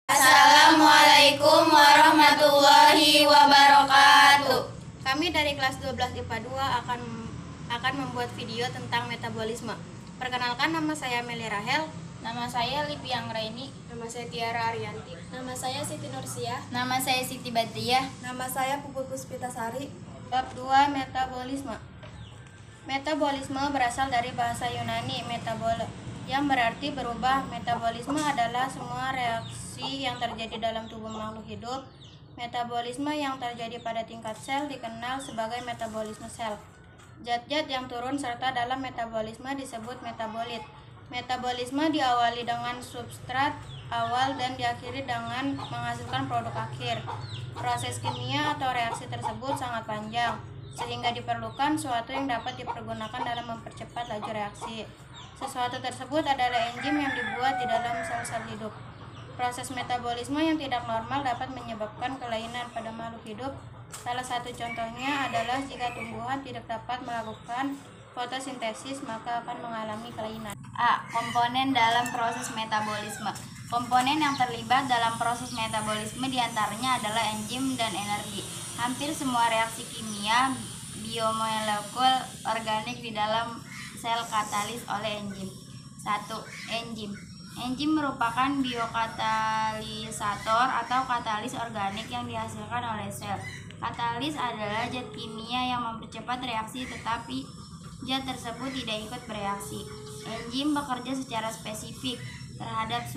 Assalamualaikum warahmatullahi wabarakatuh. Kami dari kelas 12 IPA 2 akan membuat video tentang metabolisme. Perkenalkan, nama saya Meli Rahel. Nama saya Lipiang Raini. Nama saya Tiara Arianti. Nama saya Siti Nursia. Nama saya Siti Badriah. Nama saya Puput Puspitasari. Bab 2, metabolisme. Metabolisme berasal dari bahasa Yunani metabole, yang berarti berubah. Metabolisme adalah semua reaksi yang terjadi dalam tubuh makhluk hidup. Metabolisme yang terjadi pada tingkat sel dikenal sebagai metabolisme sel. Zat-zat yang turun serta dalam metabolisme disebut metabolit. Metabolisme diawali dengan substrat awal dan diakhiri dengan menghasilkan produk akhir. Proses kimia atau reaksi tersebut sangat panjang, sehingga diperlukan suatu yang dapat dipergunakan dalam mempercepat laju reaksi. Sesuatu tersebut adalah enzim yang dibuat di dalam sel-sel hidup. Proses metabolisme yang tidak normal dapat menyebabkan kelainan pada makhluk hidup. Salah satu contohnya adalah jika tumbuhan tidak dapat melakukan fotosintesis, maka akan mengalami kelainan. A. Komponen dalam proses metabolisme. Komponen yang terlibat dalam proses metabolisme diantaranya adalah enzim dan energi. Hampir semua reaksi kimia biomolekul organik di dalam sel katalis oleh enzim. 1. Enzim. Enzim merupakan biokatalisator atau katalis organik yang dihasilkan oleh sel. Katalis adalah zat kimia yang mempercepat reaksi, tetapi zat tersebut tidak ikut bereaksi. Enzim bekerja secara spesifik terhadap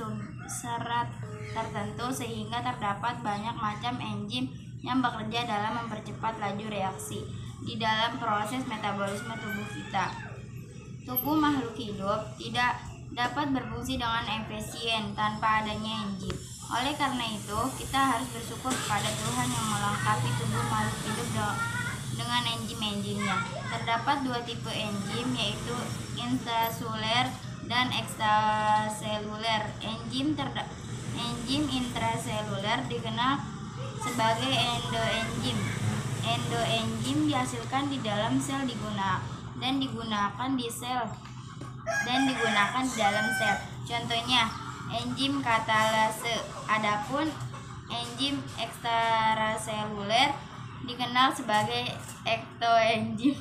serat tertentu, sehingga terdapat banyak macam enzim yang bekerja dalam mempercepat laju reaksi di dalam proses metabolisme tubuh kita. Tubuh makhluk hidup tidak dapat berfungsi dengan efisien tanpa adanya enzim. Oleh karena itu, kita harus bersyukur kepada Tuhan yang melengkapi tubuh makhluk hidup dengan enzim-enzimnya. Terdapat dua tipe enzim, yaitu intraseluler dan ekstraseluler. Enzim intraseluler dikenal sebagai endoenzim. Endoenzim dihasilkan di dalam sel dan digunakan di dalam sel. Contohnya, enzim katalase. Adapun enzim ekstraseluler dikenal sebagai ektoenzim.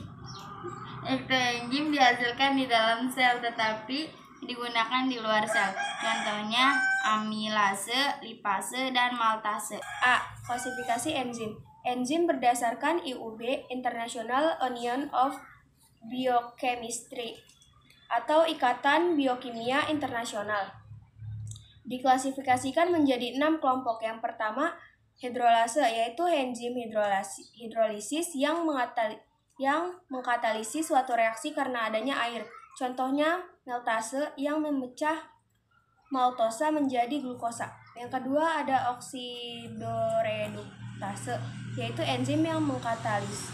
Ektoenzim dihasilkan di dalam sel tetapi digunakan di luar sel. Contohnya amilase, lipase, dan maltase. A. Klasifikasi enzim. Enzim berdasarkan IUB International Union of Biochemistry atau Ikatan Biokimia Internasional. Diklasifikasikan menjadi 6 kelompok. Yang pertama, hidrolase, yaitu enzim hidrolisis yang mengkatalisis suatu reaksi karena adanya air. Contohnya maltase yang memecah maltosa menjadi glukosa. Yang kedua ada oksidoreduktase, yaitu enzim yang mengkatalis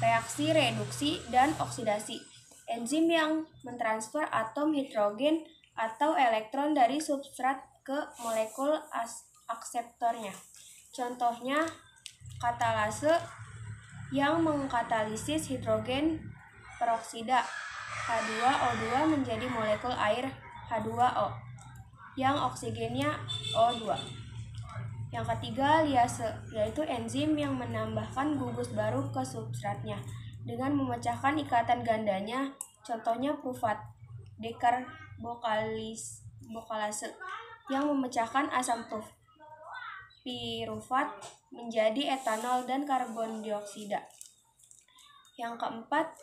reaksi reduksi dan oksidasi. Enzim yang mentransfer atom hidrogen atau elektron dari substrat ke molekul akseptornya. Contohnya katalase yang mengkatalisis hidrogen peroksida H2O2 menjadi molekul air H2O yang oksigennya O2. Yang ketiga, liase, yaitu enzim yang menambahkan gugus baru ke substratnya dengan memecahkan ikatan gandanya. Contohnya prufat dekarbokalase yang memecahkan asam pirufat menjadi etanol dan karbon dioksida. Yang keempat,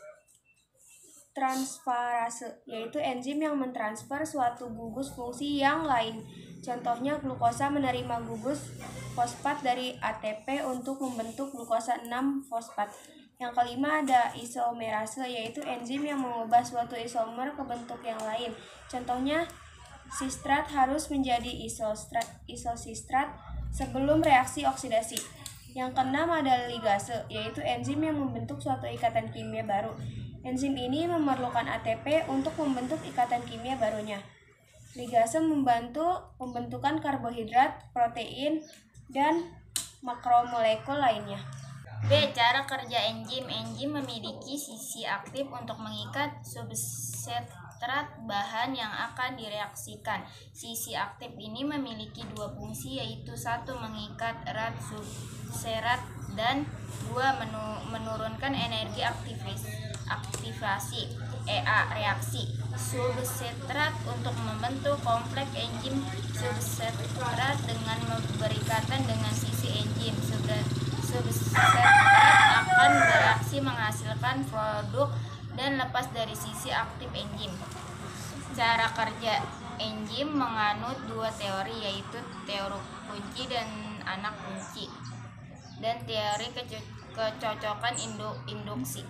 transferase, yaitu enzim yang mentransfer suatu gugus fungsi yang lain. Contohnya glukosa menerima gugus fosfat dari ATP untuk membentuk glukosa 6-fosfat. Yang kelima ada isomerase, yaitu enzim yang mengubah suatu isomer ke bentuk yang lain. Contohnya sistrat harus menjadi isosistrat sebelum reaksi oksidasi. Yang keenam ada ligase, yaitu enzim yang membentuk suatu ikatan kimia baru. Enzim ini memerlukan ATP untuk membentuk ikatan kimia barunya. Ligase membantu pembentukan karbohidrat, protein, dan makromolekul lainnya. B. Cara kerja enzim. Enzim memiliki sisi aktif untuk mengikat substrat substrat bahan yang akan direaksikan. Sisi aktif ini memiliki dua fungsi, yaitu satu, mengikat erat substrat, dan dua, menurunkan energi aktivasi reaksi substrat untuk membentuk kompleks enzim substrat dengan berikatan dengan sisi enzim. Substrat akan bereaksi menghasilkan produk dan lepas dari sisi aktif enzim. Cara kerja enzim menganut dua teori, yaitu teori kunci dan anak kunci, dan teori kecocokan induksi.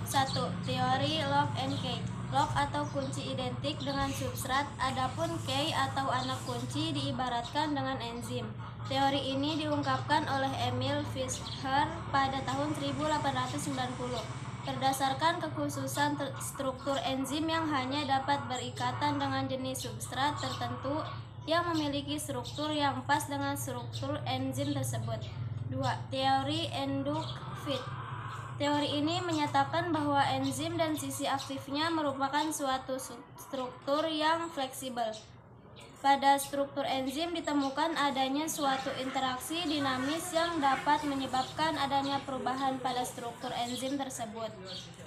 1. Teori lock and key. Lock atau kunci identik dengan substrat, adapun key atau anak kunci diibaratkan dengan enzim. Teori ini diungkapkan oleh Emil Fischer pada tahun 1890. Berdasarkan kekhususan struktur enzim yang hanya dapat berikatan dengan jenis substrat tertentu yang memiliki struktur yang pas dengan struktur enzim tersebut. 2. Teori induktif. Teori ini menyatakan bahwa enzim dan sisi aktifnya merupakan suatu struktur yang fleksibel. Pada struktur enzim ditemukan adanya suatu interaksi dinamis yang dapat menyebabkan adanya perubahan pada struktur enzim tersebut.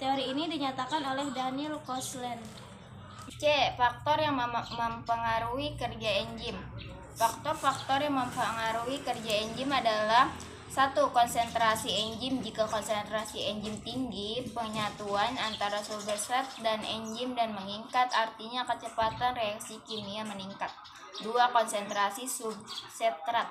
Teori ini dinyatakan oleh Daniel Kosland. C. Faktor yang mempengaruhi kerja enzim. Faktor-faktor yang mempengaruhi kerja enzim adalah 1. Konsentrasi enzim. Jika konsentrasi enzim tinggi, penyatuan antara substrat dan enzim dan meningkat, artinya kecepatan reaksi kimia meningkat. 2. Konsentrasi substrat.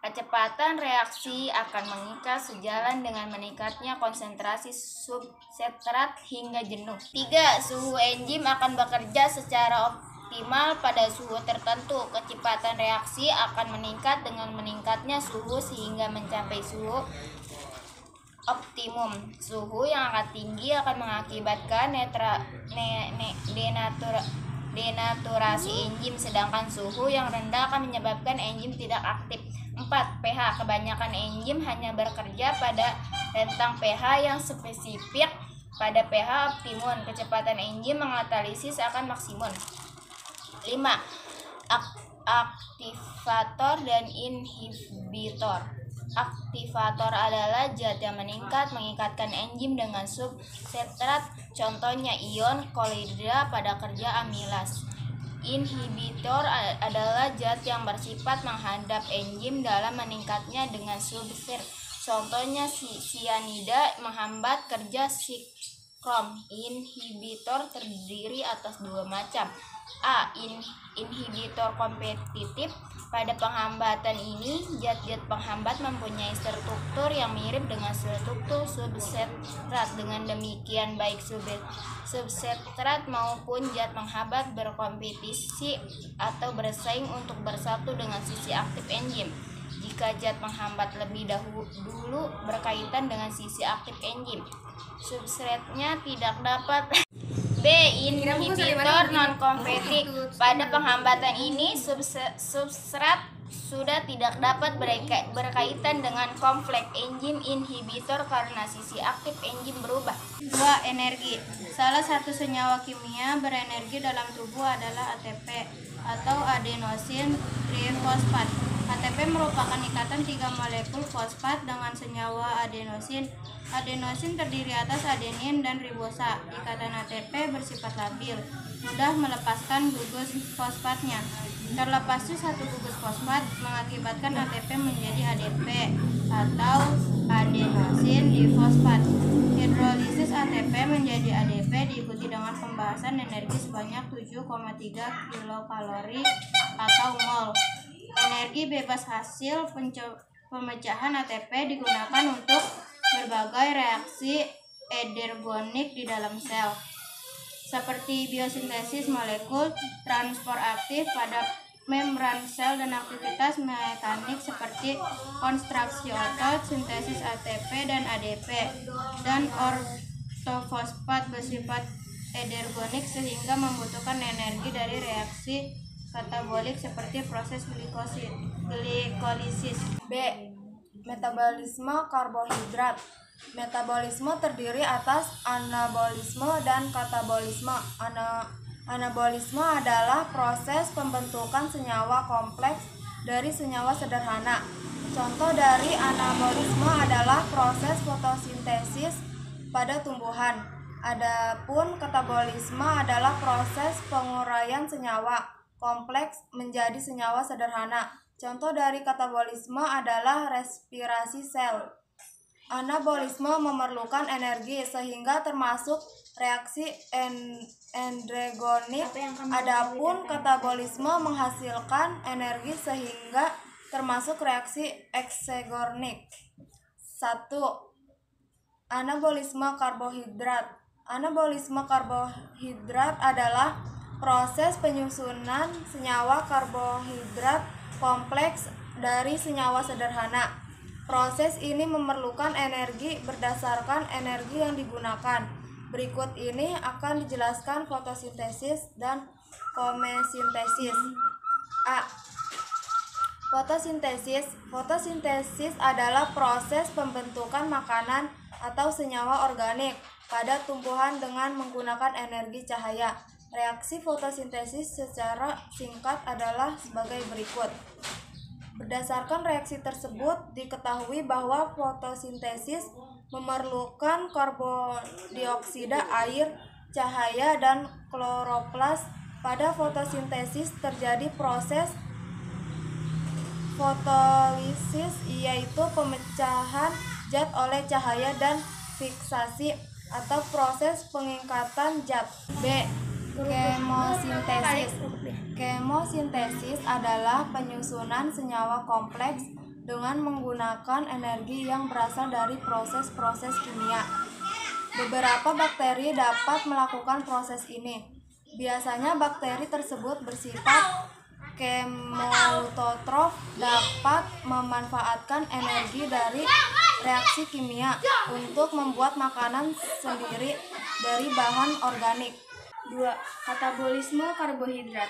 Kecepatan reaksi akan meningkat sejalan dengan meningkatnya konsentrasi substrat hingga jenuh. 3. Suhu enzim akan bekerja secara optimal pada suhu tertentu. Kecepatan reaksi akan meningkat dengan meningkatnya suhu sehingga mencapai suhu optimum. Suhu yang akan tinggi akan mengakibatkan denaturasi enzim, sedangkan suhu yang rendah akan menyebabkan enzim tidak aktif. 4. pH. Kebanyakan enzim hanya bekerja pada rentang pH yang spesifik. Pada pH optimum, kecepatan enzim mengatalisis akan maksimum. 5. Aktivator dan inhibitor. Aktivator adalah zat yang mengikatkan enzim dengan substrat, contohnya ion klorida pada kerja amilas. Inhibitor adalah zat yang bersifat menghadap enzim dalam meningkatnya dengan substrat, contohnya sianida menghambat kerja sikrom. Inhibitor terdiri atas dua macam. A. Inhibitor kompetitif. Pada penghambatan ini, zat-zat penghambat mempunyai struktur yang mirip dengan struktur substrat. Dengan demikian, baik substrat maupun zat penghambat berkompetisi atau bersaing untuk bersatu dengan sisi aktif enzim. Jika zat penghambat lebih dulu berkaitan dengan sisi aktif enzim, substratnya tidak dapat. B. Inhibitor non-kompetitif. Pada penghambatan ini, substrat sudah tidak dapat berkaitan dengan kompleks enzim inhibitor karena sisi aktif enzim berubah. 2. Energi. Salah satu senyawa kimia berenergi dalam tubuh adalah ATP atau adenosin trifosfat. ATP merupakan ikatan 3 molekul fosfat dengan senyawa adenosin. Adenosin terdiri atas adenin dan ribosa. Ikatan ATP bersifat labil, mudah melepaskan gugus fosfatnya. Terlepasnya satu gugus fosfat mengakibatkan ATP menjadi ADP atau adenosin difosfat. Hidrolisis ATP menjadi ADP diikuti dengan pembahasan energi sebanyak 7,3 kilokalori atau mol. Energi bebas hasil pemecahan ATP digunakan untuk berbagai reaksi energonik di dalam sel, seperti biosintesis molekul, transport aktif pada membran sel, dan aktivitas mekanik seperti konstruksi otot, sintesis ATP dan ADP, dan ortofosfat bersifat energonik sehingga membutuhkan energi dari reaksi katabolik seperti proses glikolisis. B. Metabolisme karbohidrat. Metabolisme terdiri atas anabolisme dan katabolisme. Anabolisme adalah proses pembentukan senyawa kompleks dari senyawa sederhana. Contoh dari anabolisme adalah proses fotosintesis pada tumbuhan. Adapun katabolisme adalah proses penguraian senyawa kompleks menjadi senyawa sederhana. Contoh dari katabolisme adalah respirasi sel. Anabolisme memerlukan energi sehingga termasuk reaksi endogenic. Adapun katabolisme menghasilkan energi sehingga termasuk reaksi eksogenik. 1. Anabolisme karbohidrat. Anabolisme karbohidrat adalah proses penyusunan senyawa karbohidrat kompleks dari senyawa sederhana. Proses ini memerlukan energi berdasarkan energi yang digunakan. Berikut ini akan dijelaskan fotosintesis dan komesintesis. A. Fotosintesis. Fotosintesis adalah proses pembentukan makanan atau senyawa organik pada tumbuhan dengan menggunakan energi cahaya. Reaksi fotosintesis secara singkat adalah sebagai berikut. Berdasarkan reaksi tersebut, diketahui bahwa fotosintesis memerlukan karbon dioksida, air, cahaya, dan kloroplas. Pada fotosintesis terjadi proses fotolisis, yaitu pemecahan zat oleh cahaya dan fiksasi atau proses pengingkatan zat. B. Kemosintesis. Kemosintesis adalah penyusunan senyawa kompleks dengan menggunakan energi yang berasal dari proses-proses kimia. Beberapa bakteri dapat melakukan proses ini. Biasanya bakteri tersebut bersifat kemoautotrof, dapat memanfaatkan energi dari reaksi kimia untuk membuat makanan sendiri dari bahan organik. 2. Katabolisme karbohidrat.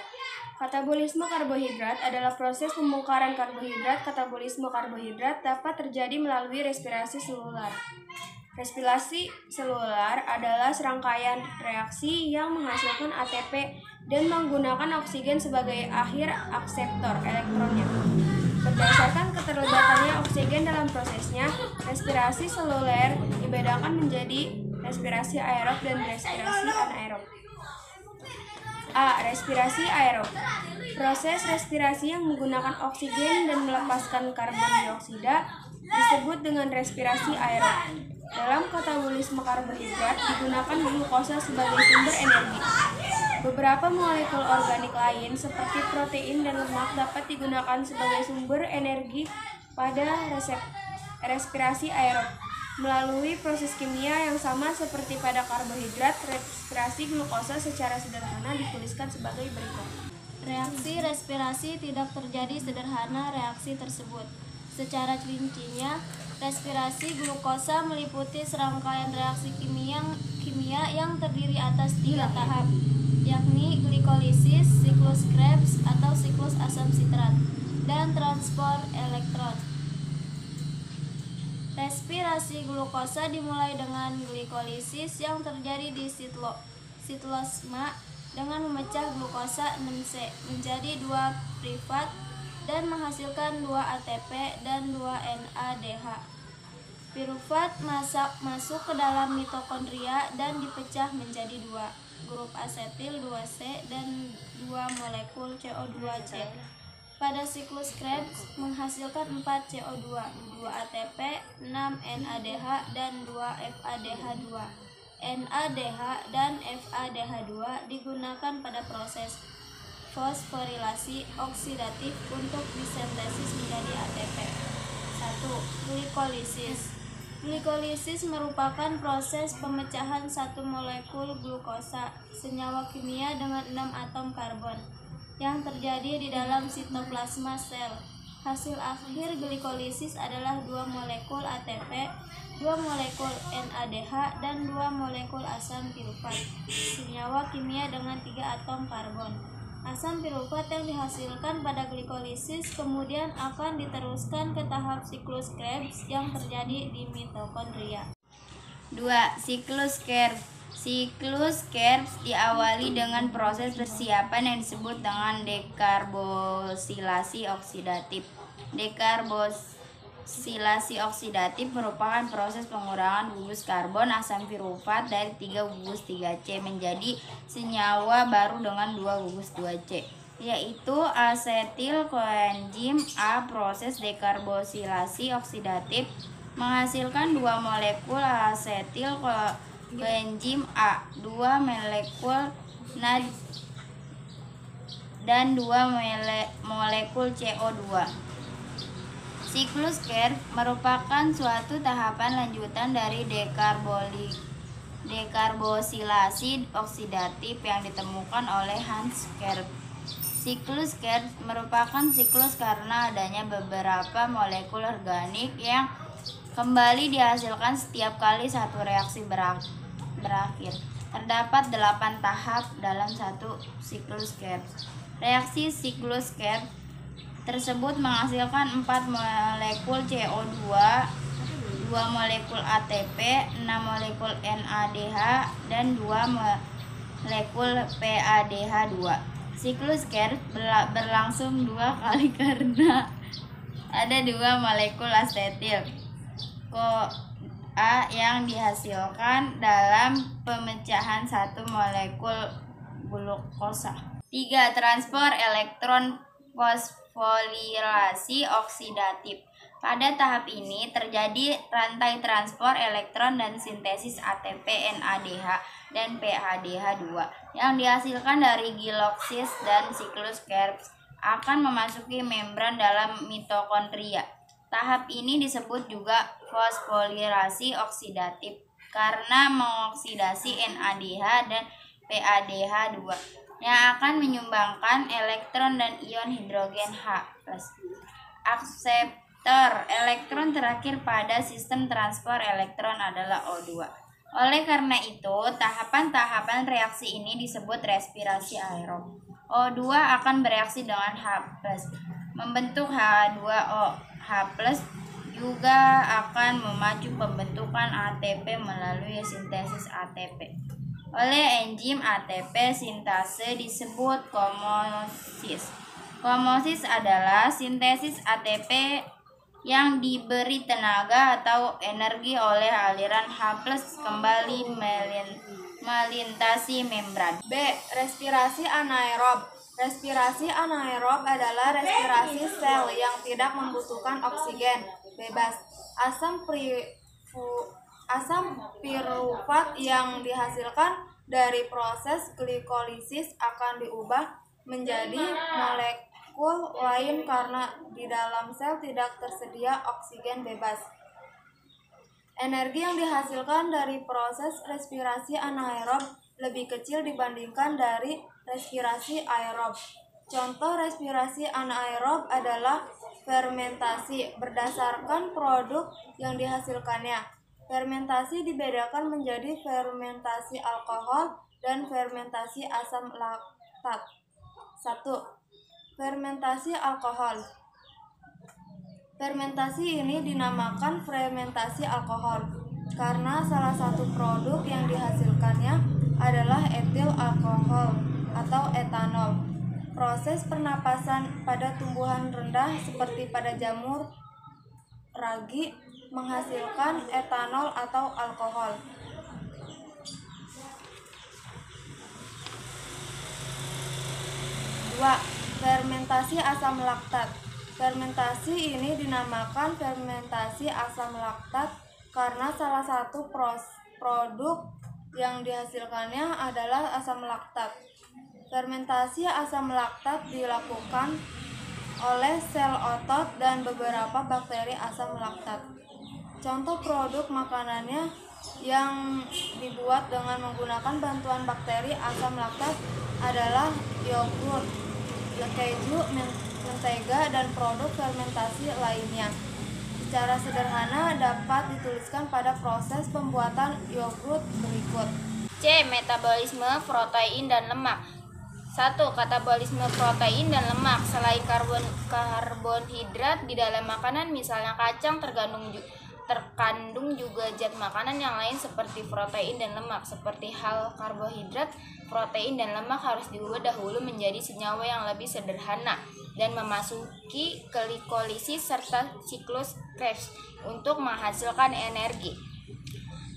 Katabolisme karbohidrat adalah proses pembongkaran karbohidrat. Katabolisme karbohidrat dapat terjadi melalui respirasi selular. Respirasi selular adalah serangkaian reaksi yang menghasilkan ATP dan menggunakan oksigen sebagai akhir akseptor elektronnya. Berdasarkan keterlibatannya oksigen dalam prosesnya, respirasi seluler dibedakan menjadi respirasi aerob dan respirasi anaerob. A. Respirasi aerob. Proses respirasi yang menggunakan oksigen dan melepaskan karbon dioksida disebut dengan respirasi aerob. Dalam katabolisme karbohidrat digunakan glukosa sebagai sumber energi. Beberapa molekul organik lain seperti protein dan lemak dapat digunakan sebagai sumber energi pada respirasi aerob. Melalui proses kimia yang sama seperti pada karbohidrat, respirasi glukosa secara sederhana dituliskan sebagai berikut. Reaksi respirasi tidak terjadi sederhana reaksi tersebut. Secara rincinya, respirasi glukosa meliputi serangkaian reaksi kimia yang terdiri atas 3 tahap, yakni glikolisis, siklus Krebs atau siklus asam sitrat, dan transport elektron. Respirasi glukosa dimulai dengan glikolisis yang terjadi di sitosoma dengan memecah glukosa 6C menjadi 2 privat dan menghasilkan 2 ATP dan 2 NADH. Piruvat masuk ke dalam mitokondria dan dipecah menjadi 2 grup asetil 2C dan 2 molekul CO2C. Pada siklus Krebs menghasilkan 4 CO2, 2 ATP, 6 NADH, dan 2 FADH2. NADH dan FADH2 digunakan pada proses fosforilasi oksidatif untuk disintesis menjadi ATP. 1. Glikolisis. Glikolisis merupakan proses pemecahan satu molekul glukosa, senyawa kimia dengan 6 atom karbon, yang terjadi di dalam sitoplasma sel. Hasil akhir glikolisis adalah 2 molekul ATP, 2 molekul NADH, dan 2 molekul asam piruvat, senyawa kimia dengan 3 atom karbon. Asam piruvat yang dihasilkan pada glikolisis kemudian akan diteruskan ke tahap siklus Krebs yang terjadi di mitokondria. 2. Siklus Krebs. Siklus Krebs diawali dengan proses persiapan yang disebut dengan dekarbosilasi oksidatif. Dekarbosilasi oksidatif merupakan proses pengurangan gugus karbon asam pirufat dari 3 gugus 3C menjadi senyawa baru dengan 2 gugus 2C, yaitu asetil koenzim A. Proses dekarbosilasi oksidatif menghasilkan 2 molekul asetil koenzim A, 2 molekul NAD dan 2 molekul CO2. Siklus Krebs merupakan suatu tahapan lanjutan dari dekarbosilasi oksidatif yang ditemukan oleh Hans Krebs. Siklus Krebs merupakan siklus karena adanya beberapa molekul organik yang kembali dihasilkan setiap kali satu reaksi berakhir. Terdapat 8 tahap dalam satu siklus Krebs. Reaksi siklus Krebs tersebut menghasilkan 4 molekul CO2, 2 molekul ATP, 6 molekul NADH, dan 2 molekul PADH2. Siklus Krebs berlangsung 2 kali karena ada 2 molekul asetil CoA yang dihasilkan dalam pemecahan 1 molekul glukosa. 3. Transport elektron fosforilasi oksidatif. Pada tahap ini terjadi rantai transport elektron dan sintesis ATP, NADH, dan PADH2 yang dihasilkan dari giloksis, dan siklus Krebs akan memasuki membran dalam mitokondria. Tahap ini disebut juga fosforilasi oksidatif karena mengoksidasi NADH dan PADH2 yang akan menyumbangkan elektron dan ion hidrogen H+. Akseptor elektron terakhir pada sistem transport elektron adalah O2. Oleh karena itu, tahapan-tahapan reaksi ini disebut respirasi aerob. O2 akan bereaksi dengan H+, membentuk H2O. H+ juga akan memacu pembentukan ATP melalui sintesis ATP. Oleh enzim ATP sintase disebut komosis. Komosis adalah sintesis ATP yang diberi tenaga atau energi oleh aliran H+ kembali melintasi membran. B. Respirasi anaerob. Respirasi anaerob adalah respirasi sel yang tidak membutuhkan oksigen bebas. Asam pirufat yang dihasilkan dari proses glikolisis akan diubah menjadi molekul lain karena di dalam sel tidak tersedia oksigen bebas. Energi yang dihasilkan dari proses respirasi anaerob lebih kecil dibandingkan dari respirasi aerob. Contoh respirasi anaerob adalah fermentasi berdasarkan produk yang dihasilkannya. Fermentasi dibedakan menjadi fermentasi alkohol dan fermentasi asam laktat. 1. Fermentasi alkohol. Fermentasi ini dinamakan fermentasi alkohol karena salah satu produk yang dihasilkannya adalah etil alkohol atau etanol. Proses pernapasan pada tumbuhan rendah seperti pada jamur ragi menghasilkan etanol atau alkohol. 2. Fermentasi asam laktat. Fermentasi ini dinamakan fermentasi asam laktat karena salah satu produk yang dihasilkannya adalah asam laktat. Fermentasi asam laktat dilakukan oleh sel otot dan beberapa bakteri asam laktat. Contoh produk makanannya yang dibuat dengan menggunakan bantuan bakteri asam laktat adalah yogurt, keju, mentega, dan produk fermentasi lainnya. Secara sederhana dapat dituliskan pada proses pembuatan yogurt berikut. C. Metabolisme protein dan lemak. 1. Katabolisme protein dan lemak. Selain karbohidrat di dalam makanan misalnya kacang terkandung juga zat makanan yang lain seperti protein dan lemak. Seperti hal karbohidrat, protein dan lemak harus diubah dahulu menjadi senyawa yang lebih sederhana dan memasuki glikolisis serta siklus Krebs untuk menghasilkan energi.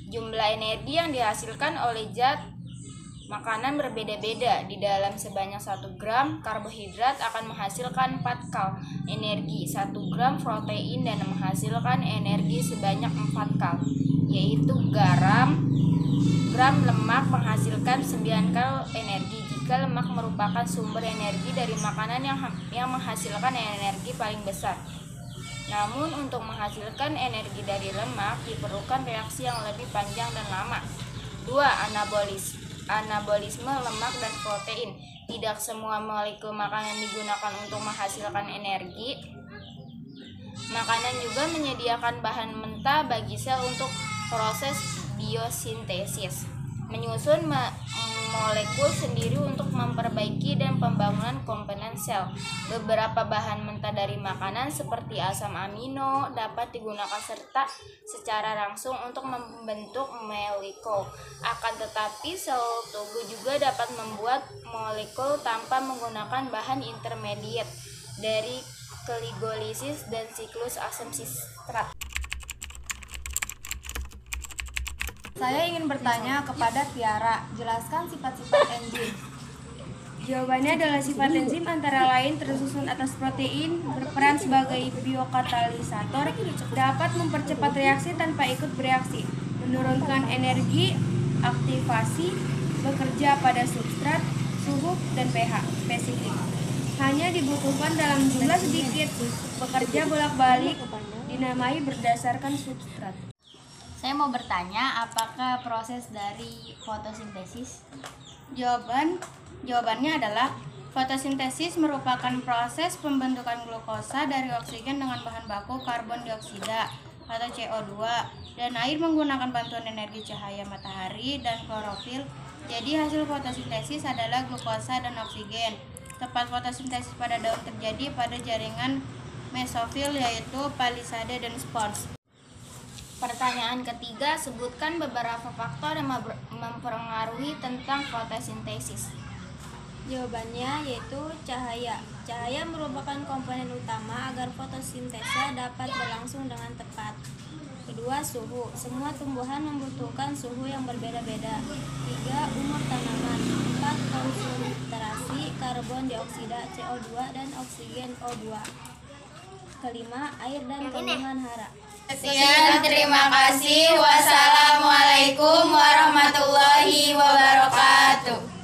Jumlah energi yang dihasilkan oleh zat makanan berbeda-beda. Di dalam sebanyak 1 gram karbohidrat akan menghasilkan 4 kal energi, 1 gram protein dan menghasilkan energi sebanyak 4 kal, yaitu gram lemak menghasilkan 9 kal energi. Jika lemak merupakan sumber energi dari makanan yang menghasilkan energi paling besar. Namun untuk menghasilkan energi dari lemak diperlukan reaksi yang lebih panjang dan lama. 2. Anabolisme lemak dan protein. Tidak semua molekul makanan digunakan untuk menghasilkan energi. Makanan juga menyediakan bahan mentah bagi sel untuk proses biosintesis, menyusun molekul sendiri untuk memperbaiki dan pembangunan komponen sel. Beberapa bahan mentah dari makanan seperti asam amino dapat digunakan secara langsung untuk membentuk molekul. Akan tetapi sel tubuh juga dapat membuat molekul tanpa menggunakan bahan intermediate dari glikolisis dan siklus asam sitrat. Saya ingin bertanya kepada Tiara, jelaskan sifat-sifat enzim. Jawabannya adalah sifat enzim antara lain tersusun atas protein, berperan sebagai biokatalisator, dapat mempercepat reaksi tanpa ikut bereaksi, menurunkan energi, aktivasi, bekerja pada substrat, suhu, dan pH spesifik. Hanya dibutuhkan dalam jumlah sedikit, bekerja bolak-balik, dinamai berdasarkan substrat. Saya mau bertanya, apakah proses dari fotosintesis? Jawabannya adalah fotosintesis merupakan proses pembentukan glukosa dari oksigen dengan bahan baku karbon dioksida atau CO2 dan air menggunakan bantuan energi cahaya matahari dan klorofil. Jadi hasil fotosintesis adalah glukosa dan oksigen. Tempat fotosintesis pada daun terjadi pada jaringan mesofil yaitu palisade dan spores. Pertanyaan ketiga, sebutkan beberapa faktor yang mempengaruhi tentang fotosintesis. Jawabannya yaitu cahaya. Cahaya merupakan komponen utama agar fotosintesa dapat berlangsung dengan tepat. Kedua, suhu. Semua tumbuhan membutuhkan suhu yang berbeda-beda. 3. Umur tanaman. 4. Konsentrasi karbon dioksida CO2 dan oksigen O2. Kelima, air dan kandungan hara. Sekian, terima kasih. Wassalamualaikum warahmatullahi wabarakatuh.